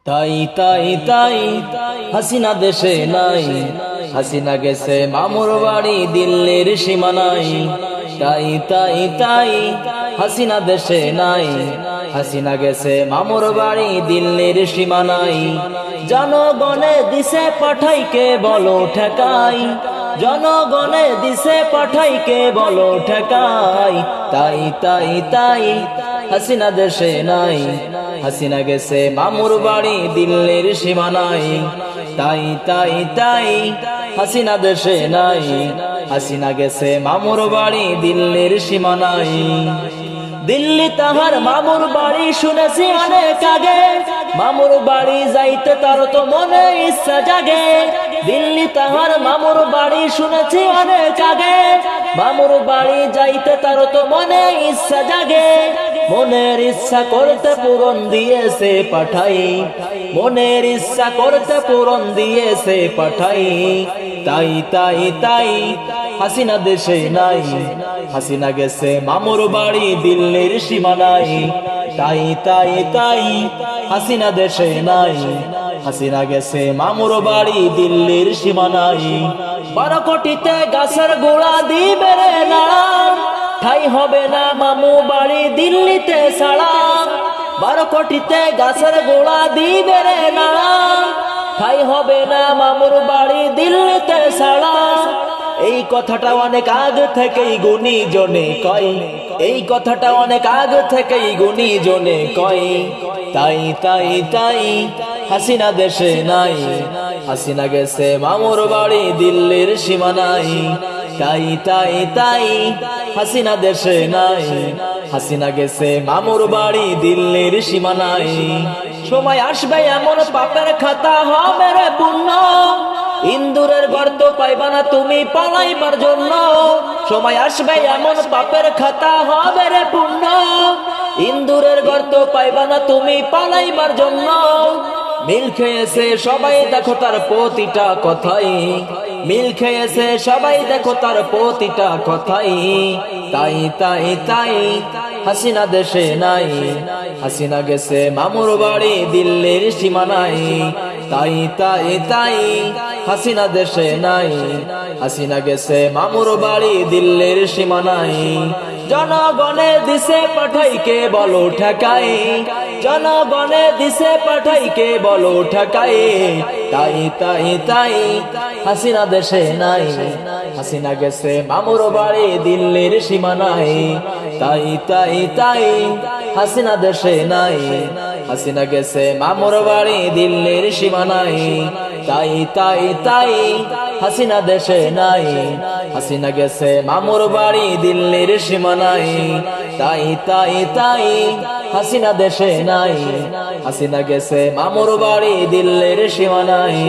তাই তাই তাই হাসিনা দেশে নাই, হাসিনা গেছে মামুর বাড়ি দিল্লির সীমানায়। তাই তাই তাই হাসিনা দেশে নাই, হাসিনা গেছে মামুর বাড়ি দিল্লির সীমানায়। জনগণে দিছে পাঠাইকে বলো ঠেকাই, জনগণে দিছে পাঠাইকে বলো ঠেকাই। তাই তাই তাই হাসিনা দেশে নাই, হাসিনা গেছে মামুর বাড়ি দিল্লির সীমানায়। তাই তাই তাই হাসিনা দেশে নাই, হাসিনা গেছে মামুর বাড়ি দিল্লির সীমানায়। দিল্লি তাহার মামুর বাড়ি শুনেছি অনেক আগে, মামুর বাড়ি যাইতে তার তো মনে ইচ্ছা জাগে। দিল্লি তাহার মামুর বাড়ি শুনেছি অনেক আগে, মামুর বাড়ি যাইতে তার তো মনে ইচ্ছা জাগে। মনের ইচ্ছা করতে পূরণ দিয়েছে পাঠাই, মনের ইচ্ছা করতে পূরণ দিয়েছে পাঠাই। তাই তাই তাই হাসিনা দেশে নাই, হাসিনা গেছে মামুর বাড়ি দিল্লির সীমানায়। তাই তাই তাই হাসিনা দেশে নাই, হাসিনা গেছে মামুর বাড়ি দিল্লির সীমানায়। 12 কোটিতে গাছের গোড়া দিবে রে নাড়া, ঠাই হবে না মামু বাড়ি দিল্লিতে ছাড়া। 12 কোটিতে গাছের গোড়া দিবে রে নাড়া, ঠাই হবে না মামুর বাড়ি দিল্লিতে ছাড়া। এই কথাটা অনেক আগে থেকেই গুণী জনে কয়, এই কথাটা অনেক আগে থেকেই গুণী জনে কয়। তাই তাই তাই হাসিনা দেশে নাই, হাসিনা গেছে মামুর বাড়ি দিল্লির সীমানায়। তাই তাই তাই হাসিনা দেশে নাই, হাসিনা গেছে মামুর বাড়ি দিল্লির সীমানায়। সময় আসবে এমন পাপের খাতা হবে রে পূর্ণ, ইন্দুরের গর্ত পাইবা না তুমি পালাইবার জন্য। সময় আসবে এমন পাপের খাতা হবে রে পূর্ণ, ইন্দুরের গর্ত পাইবা না তুমি পালাইবার জন্য। মিল খেয়েছে সবাই দেখো তার প্রতিটা কথাই, মিল খেয়েছে সবাই দেখো তার প্রতিটা কথাই। তাই তাই তাই হাসিনা দেশে নাই, হাসিনা গেছে মামুর বাড়ি দিল্লির সীমানায়। তাই তাই তাই হাসিনা দেশে নাই, হাসিনা গেছে মামুর বাড়ি দিল্লির সীমানায়। জনগণে দিছে পাঠাইকে বলো ঠেকাই, জনগণে দিছে পাঠাইকে বলো ঠেকাই। তাই তাই তাই হাসিনা দেশে নাই, হাসিনা গেছে মামুর বাড়ি দিল্লির সীমানায়। তাই তাই তাই হাসিনা দেশে নাই, হাসিনা গেছে মামুর বাড়ি দিল্লির সীমানায়। তাই তাই তাই হাসিনা দেশে নাই, হাসিনা গেছে মামুর বাড়ি দিল্লির সীমানায়। তাই তাই তাই হাসিনা দেশে নাই, হাসিনা গেছে মামুর বাড়ি দিল্লির সীমানায়।